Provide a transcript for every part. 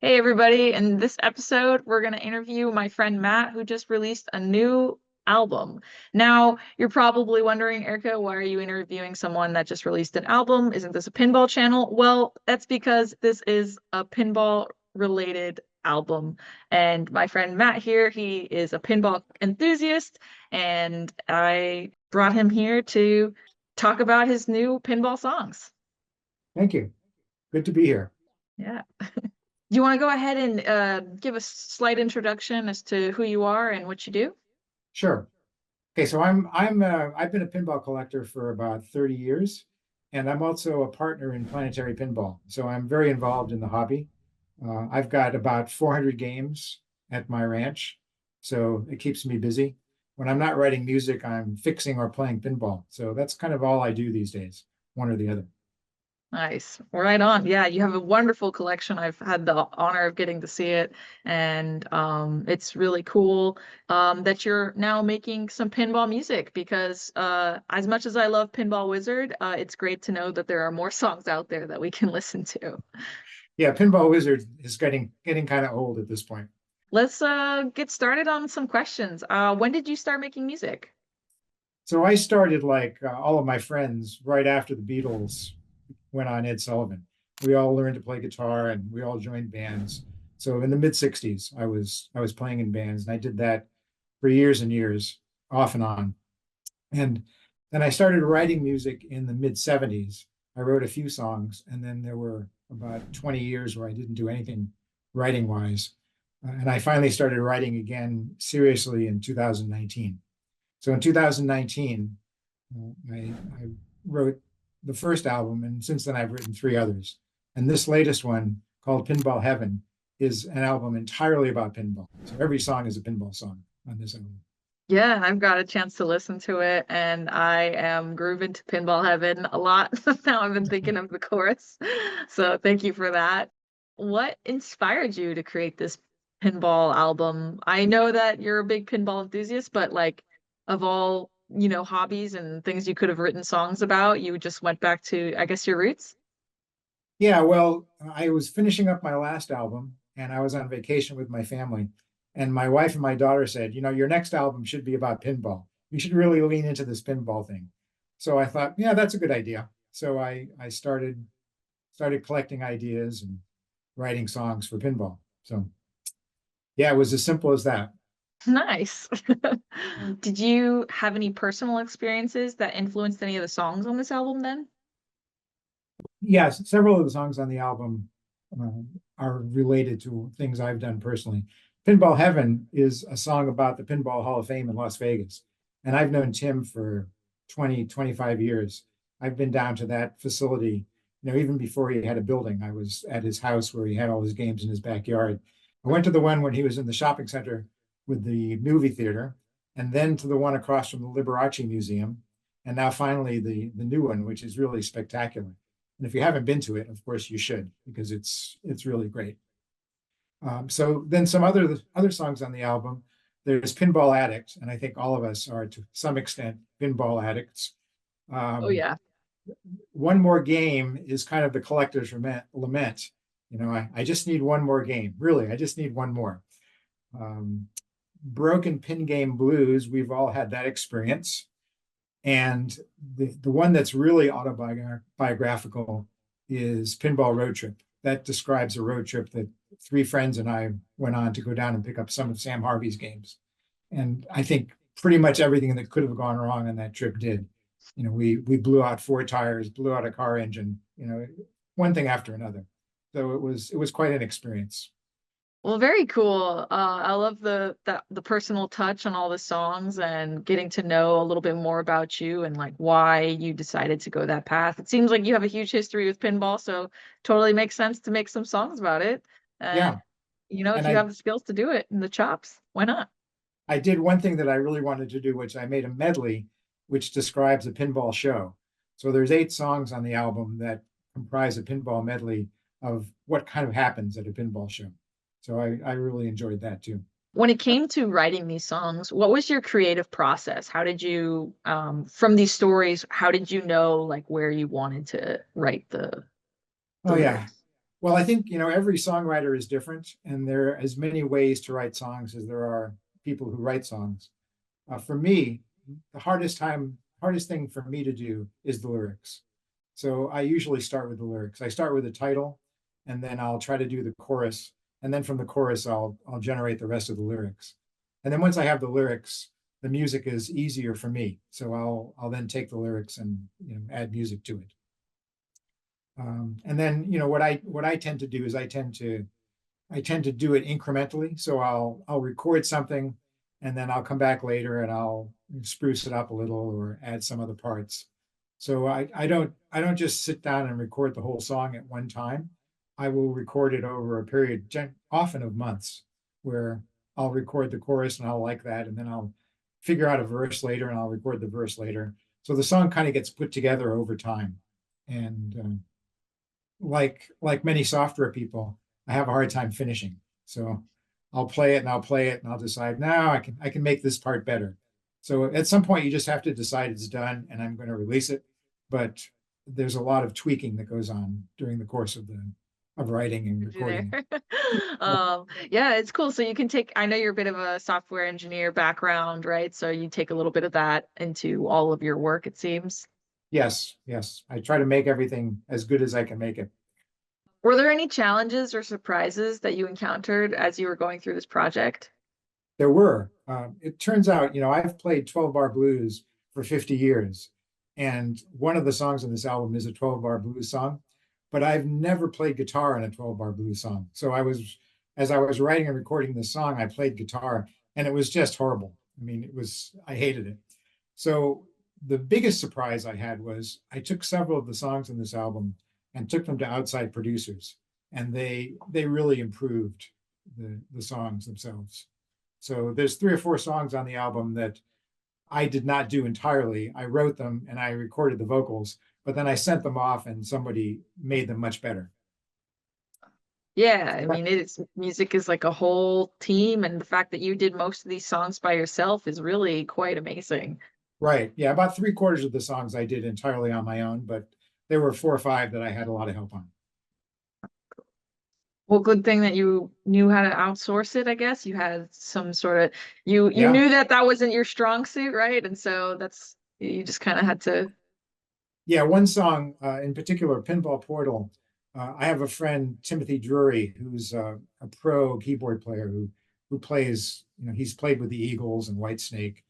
Hey everybody, in this episode, we're going to interview my friend Matt, who just released a new album. Now, you're probably wondering, Erica, why are you interviewing someone that just released an album? Isn't this a pinball channel? Well, that's because this is a pinball related album. And my friend Matt here, he is a pinball enthusiast, and I brought him here to talk about his new pinball songs. Thank you. Good to be here. Yeah. Do you want to go ahead and give a slight introduction as to who you are and what you do? Sure. Okay, so I've been a pinball collector for about 30 years, and I'm also a partner in Planetary Pinball. So I'm very involved in the hobby. I've got about 400 games at my ranch, so it keeps me busy. When I'm not writing music, I'm fixing or playing pinball. So that's kind of all I do these days, one or the other. Nice. Right on. Yeah, you have a wonderful collection. I've had the honor of getting to see it, and it's really cool that you're now making some pinball music because as much as I love Pinball Wizard, it's great to know that there are more songs out there that we can listen to. Yeah, Pinball Wizard is getting kind of old at this point. Let's get started on some questions. When did you start making music? So I started like all of my friends right after the Beatles went on Ed Sullivan. We all learned to play guitar and we all joined bands. So in the mid 60s, I was playing in bands and I did that for years and years, off and on. And then I started writing music in the mid 70s. I wrote a few songs and then there were about 20 years where I didn't do anything writing wise. And I finally started writing again seriously in 2019. So in 2019, I wrote the first album, and since then I've written three others. And this latest one, called Pinball Heaven, is an album entirely about pinball. So every song is a pinball song on this album. Yeah, I've got a chance to listen to it, and I am grooving to Pinball Heaven a lot. Now I've been thinking of the chorus. So thank you for that. What inspired you to create this pinball album? I know that you're a big pinball enthusiast, but like of all, hobbies and things you could have written songs about, you just went back to, I guess, your roots? Yeah, well, I was finishing up my last album and I was on vacation with my family. And my wife and my daughter said, your next album should be about pinball. You should really lean into this pinball thing. So I thought, yeah, that's a good idea. So I started collecting ideas and writing songs for pinball. So yeah, it was as simple as that. Nice. Did you have any personal experiences that influenced any of the songs on this album then? Yes, several of the songs on the album are related to things I've done personally. Pinball Heaven is a song about the Pinball Hall of Fame in Las Vegas. And I've known Tim for 20, 25 years. I've been down to that facility, even before he had a building. I was at his house where he had all his games in his backyard. I went to the one when he was in the shopping center with the movie theater, and then to the one across from the Liberace Museum, and now finally the new one, which is really spectacular. And if you haven't been to it, of course you should, because it's really great. So then some other songs on the album. There's Pinball Addict, and I think all of us are to some extent pinball addicts. Oh Um, yeah. One More Game is kind of the collector's lament. I just need one more game. Really, I just need one more. Um, Broken Pin Game Blues, we've all had that experience. And the one that's really autobiographical is Pinball Road Trip. That describes a road trip that three friends and I went on to go down and pick up some of Sam Harvey's games. And I think pretty much everything that could have gone wrong on that trip did. We blew out four tires, blew out a car engine, one thing after another. So it was quite an experience. Well, very cool. I love the personal touch on all the songs and getting to know a little bit more about you and like why you decided to go that path. It seems like you have a huge history with pinball, so totally makes sense to make some songs about it. And Yeah. if And you I have the skills to do it and the chops, why not? I did one thing that I really wanted to do, which I made a medley, which describes a pinball show. So there's 8 songs on the album that comprise a pinball medley of what kind of happens at a pinball show. So I really enjoyed that too. When it came to writing these songs, what was your creative process? How did you, from these stories, how did you know like where you wanted to write the Oh yeah. lyrics? Well, I think, every songwriter is different, and there are as many ways to write songs as there are people who write songs. For me, the hardest thing for me to do is the lyrics. So I usually start with the lyrics. I start with the title, and then I'll try to do the chorus, and then from the chorus, I'll generate the rest of the lyrics. And then once I have the lyrics, the music is easier for me. So I'll then take the lyrics and add music to it. And then what I tend to do is I tend to do it incrementally. So I'll record something, and then I'll come back later and I'll spruce it up a little or add some other parts. So I don't just sit down and record the whole song at one time. I will record it over a period, often of months, where I'll record the chorus and I'll like that, and then I'll figure out a verse later and I'll record the verse later. So the song kind of gets put together over time. And like many software people, I have a hard time finishing. So I'll play it and I'll play it and I'll decide now I can make this part better. So at some point you just have to decide it's done and I'm going to release it. But there's a lot of tweaking that goes on during the course of writing and recording. There. Yeah, it's cool. So you can take, I know you're a bit of a software engineer background, right? So you take a little bit of that into all of your work, it seems. Yes, yes. I try to make everything as good as I can make it. Were there any challenges or surprises that you encountered as you were going through this project? There were. It turns out, I've played 12-bar blues for 50 years. And one of the songs on this album is a 12-bar blues song, but I've never played guitar in a 12-bar blues song. So as I was writing and recording this song, I played guitar and it was just horrible. I mean, I hated it. So the biggest surprise I had was I took several of the songs in this album and took them to outside producers, and they really improved the songs themselves. So there's 3 or 4 songs on the album that I did not do entirely. I wrote them and I recorded the vocals, but then I sent them off and somebody made them much better. Yeah, I mean, it's music is like a whole team, and the fact that you did most of these songs by yourself is really quite amazing. Right. Yeah. About 3/4 of the songs I did entirely on my own, but there were 4 or 5 that I had a lot of help on. Well, good thing that you knew how to outsource it, I guess. You had some sort of you Yeah. knew that that wasn't your strong suit, right? And so that's you just kind of had to. Yeah. One song in particular, Pinball Portal. I have a friend, Timothy Drury, who's a pro keyboard player who plays, he's played with the Eagles and Whitesnake,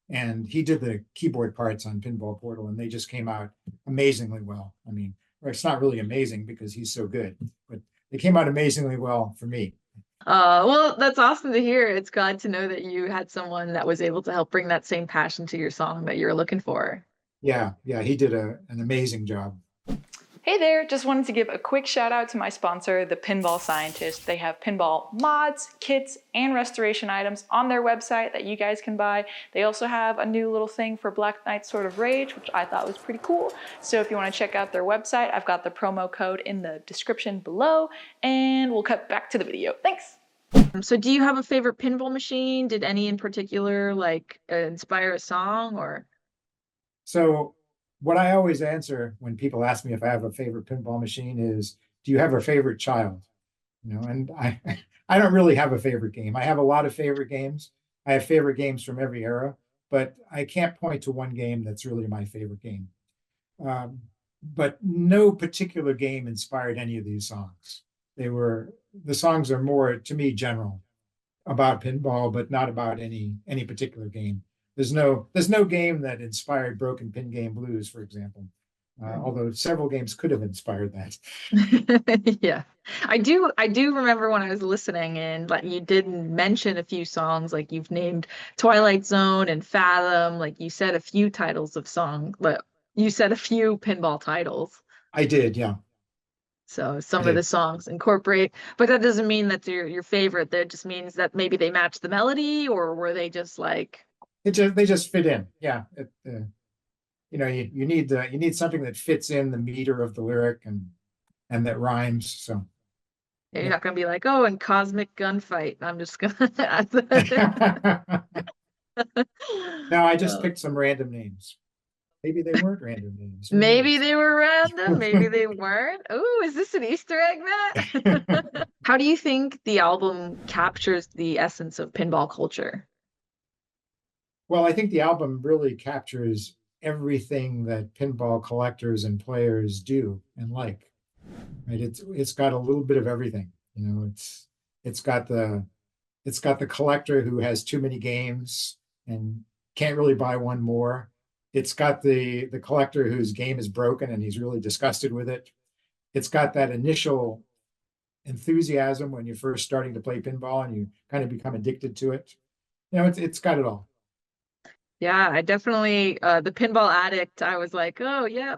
and he did the keyboard parts on Pinball Portal, and they just came out amazingly well. I mean, or it's not really amazing because he's so good, but they came out amazingly well for me. Well, that's awesome to hear. It's glad to know that you had someone that was able to help bring that same passion to your song that you were looking for. Yeah, yeah, he did an amazing job. Hey there, just wanted to give a quick shout out to my sponsor, the Pinball Scientist. They have pinball mods, kits, and restoration items on their website that you guys can buy. They also have a new little thing for Black Knight Sword of Rage, which I thought was pretty cool. So if you want to check out their website, I've got the promo code in the description below, and we'll cut back to the video. Thanks! So do you have a favorite pinball machine? Did any in particular like inspire a song or? So what I always answer when people ask me if I have a favorite pinball machine is, do you have a favorite child? And I don't really have a favorite game. I have a lot of favorite games. I have favorite games from every era, but I can't point to one game that's really my favorite game. But no particular game inspired any of these songs. The songs are more, to me, general about pinball, but not about any particular game. There's no game that inspired Broken Pin Game Blues, for example. Although several games could have inspired that. Yeah. I do remember when I was listening and like you did mention a few songs, like you've named Twilight Zone and Fathom, like you said a few titles of song, but you said a few pinball titles. I did, yeah. So I some of did. the songs incorporate, but that doesn't mean that they're your favorite. That just means that maybe they match the melody, or were they just like, They just fit in. Yeah. You need something that fits in the meter of the lyric and that rhymes. So you're yeah. not gonna be like, oh, and Cosmic Gunfight. I'm just gonna. No, I just Uh, picked some random names. maybe they weren't random names. Who Maybe knows? they were random, maybe they weren't. Oh, is this an Easter egg, Matt? How do you think the album captures the essence of pinball culture? Well, I think the album really captures everything that pinball collectors and players do and like. Right? It's got a little bit of everything. It's got the collector who has too many games and can't really buy one more. It's got the collector whose game is broken and he's really disgusted with it. It's got that initial enthusiasm when you're first starting to play pinball and you kind of become addicted to it. It's got it all. Yeah, I definitely the Pinball Addict, I was like, oh yeah,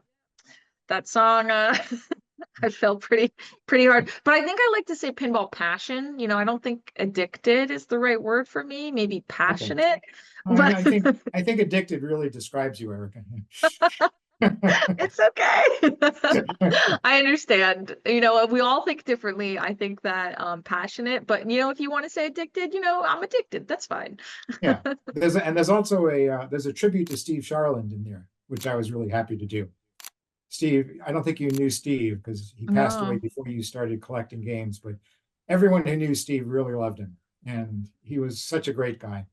that song I felt pretty hard. But I think I like to say pinball passion. I don't think addicted is the right word for me, maybe Okay. passionate. I, But I think I think addicted really describes you, Erica. it's okay. I understand. We all think differently. I think that passionate, but if you want to say addicted, I'm addicted. That's fine. Yeah. There's also there's a tribute to Steve Charland in there, which I was really happy to do. Steve, I don't think you knew Steve because he passed away No. before you started collecting games, but everyone who knew Steve really loved him. And he was such a great guy.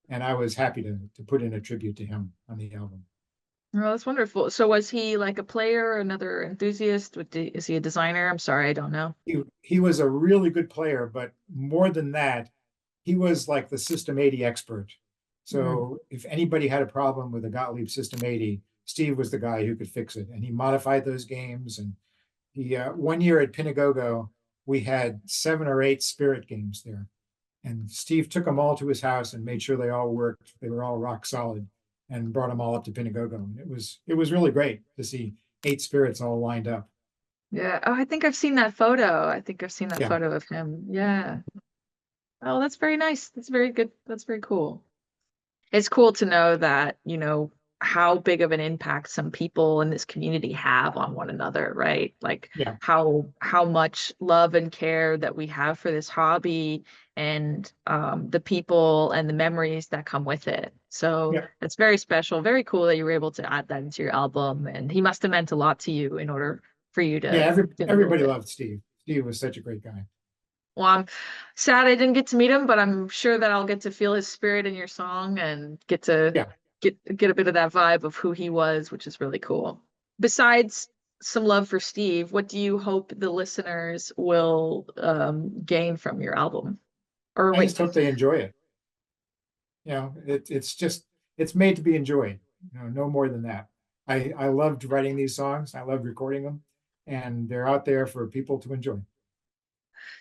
And I was happy to put in a tribute to him on the album. Oh, that's wonderful. So was he like a player, another enthusiast? Is he a designer? I'm sorry, I don't know. He was a really good player, but more than that, he was like the System 80 expert. Mm. So if anybody had a problem with a Gottlieb System 80, Steve was the guy who could fix it. And he modified those games. And he one year at Pinagogo, we had 7 or 8 Spirit games there. And Steve took them all to his house and made sure they all worked. They were all rock solid and brought them all up to Pinagogo. And it was really great to see 8 Spirits all lined up. Yeah. Oh, I think I've seen that photo. I think I've seen that Yeah. photo of him. Yeah. Oh, that's very nice. That's very good. That's very cool. It's cool to know that, how big of an impact some people in this community have on one another, right? Like Yeah. how much love and care that we have for this hobby and the people and the memories that come with it. So Yeah. it's very special, very cool that you were able to add that into your album. And he must have meant a lot to you in order for you Yeah. to feel a little Everybody bit. loved Steve. Steve was such a great guy. Well, I'm sad I didn't get to meet him, but I'm sure that I'll get to feel his spirit in your song and get to Yeah. get a bit of that vibe of who he was, which is really cool. Besides some love for Steve, what do you hope the listeners will gain from your album? Or I just wait, hope they enjoy it. It's made to be enjoyed. No more than that. I loved writing these songs. I loved recording them, and they're out there for people to enjoy.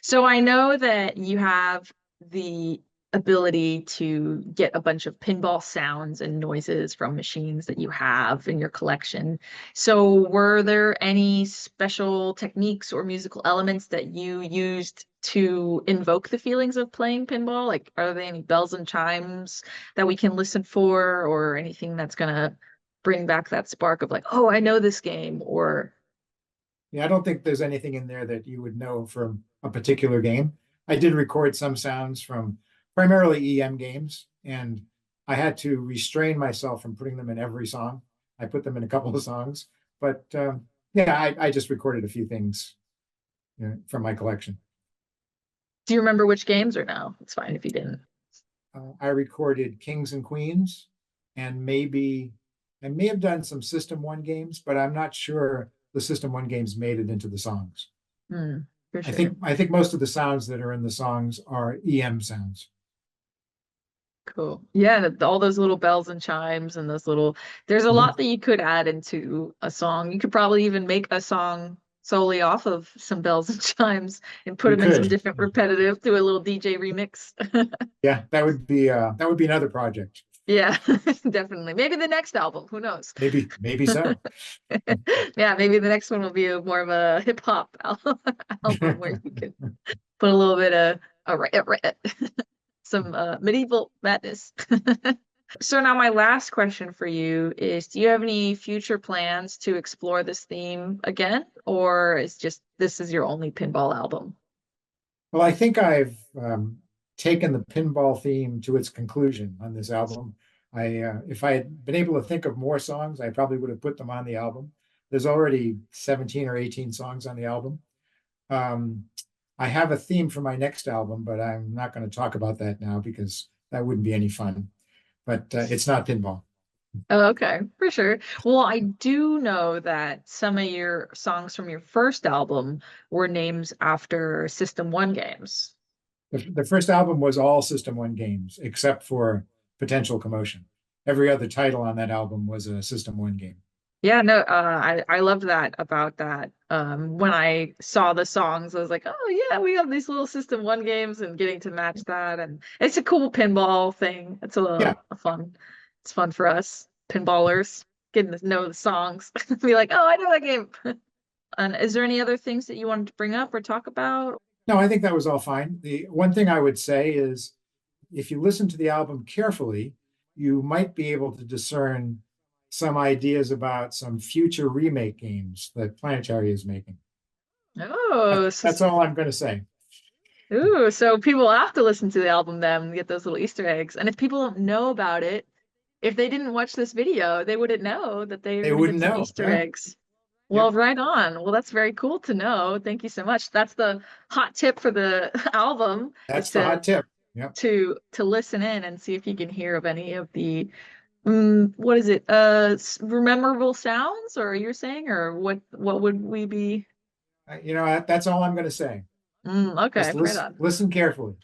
so I know that you have the ability to get a bunch of pinball sounds and noises from machines that you have in your collection. So were there any special techniques or musical elements that you used to invoke the feelings of playing pinball? Like, are there any bells and chimes that we can listen for, or anything that's gonna bring back that spark of like, oh, I know this game, or Yeah, I don't think there's anything in there that you would know from a particular game. I did record some sounds from primarily EM games, and I had to restrain myself from putting them in every song. I put them in a couple of songs, but yeah, I just recorded a few things from my collection. do you remember which games or no? It's fine if you didn't. I recorded Kings and Queens, and maybe I may have done some System 1 games, but I'm not sure the System 1 games made it into the songs. Hmm, for I sure. think most of the sounds that are in the songs are EM sounds. Cool. Yeah, all those little bells and chimes and there's a Mhm. lot that you could add into a song. You could probably even make a song solely off of some bells and chimes and put We them in some could. different repetitive, do a little DJ remix. Yeah, that would be another project. Yeah, definitely. Maybe the next album, who knows? Maybe so. Yeah, maybe the next one will be more of a hip hop album where you can put a little bit of some medieval madness. So now my last question for you is, do you have any future plans to explore this theme again, or is just this is your only pinball album? Well, I think I've taken the pinball theme to its conclusion on this album. If I had been able to think of more songs, I probably would have put them on the album. There's already 17 or 18 songs on the album. I have a theme for my next album, but I'm not going to talk about that now because that wouldn't be any fun. But it's not pinball. Oh, okay, for sure. Well, I do know that some of your songs from your first album were names after System 1 games. The first album was all System 1 games, except for Potential Commotion. Every other title on that album was a System 1 game. Yeah, no, I loved that about that. When I saw the songs, I was like, oh yeah, we have these little System 1 games and getting to match that, and it's a cool pinball thing. It's Yeah. a fun, it's fun for us pinballers getting to know the songs. Be like, oh, I know that game. And is there any other things that you wanted to bring up or talk about? No, I think that was all fine. The one thing I would say is if you listen to the album carefully, you might be able to discern some ideas about some future remake games that Planetary is making. Oh, That's all I'm going to say. ooh, so people have to listen to the album then and get those little Easter eggs. And if people don't know about it, if they didn't watch this video, they wouldn't know that they They were going to wouldn't get some know. Easter Yeah. eggs. Well, right on. Well, that's very cool to know. Thank you so much. That's the hot tip for the album That's is the hot tip. Yep. to listen in and see if you can hear of any of the what is it? Memorable sounds, or you're saying, or what would we be? That's all I'm going to say. Okay, Just right on. listen carefully.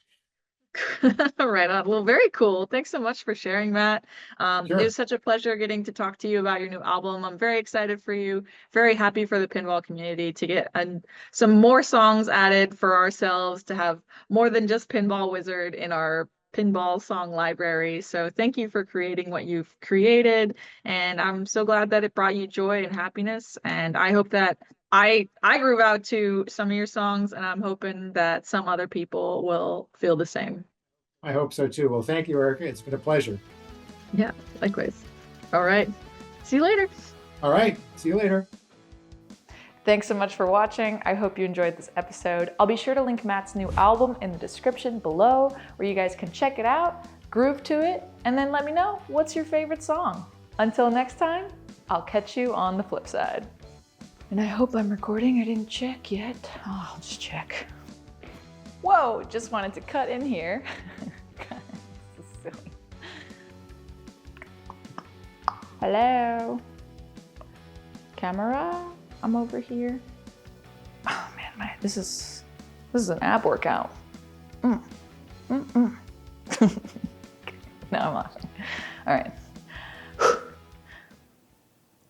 Right on. Well, very cool. Thanks so much for sharing, Matt. It Sure. was such a pleasure getting to talk to you about your new album. I'm very excited for you. Very happy for the pinball community to get some more songs added for ourselves to have more than just Pinball Wizard in our pinball song library. So thank you for creating what you've created. And I'm so glad that it brought you joy and happiness. And I hope that I grew out to some of your songs, and I'm hoping that some other people will feel the same. I hope so too. Well, thank you, Erica. It's been a pleasure. Yeah, likewise. All right. See you later. All right. See you later. Thanks so much for watching. I hope you enjoyed this episode. I'll be sure to link Matt's new album in the description below where you guys can check it out, groove to it, and then let me know what's your favorite song. Until next time, I'll catch you on the flip side. And I hope I'm recording. I didn't check yet. Oh, I'll just check. Whoa, just wanted to cut in here. This is silly. Hello? Camera? I'm over here. Oh man, this is an ab workout. No, I'm laughing. All right.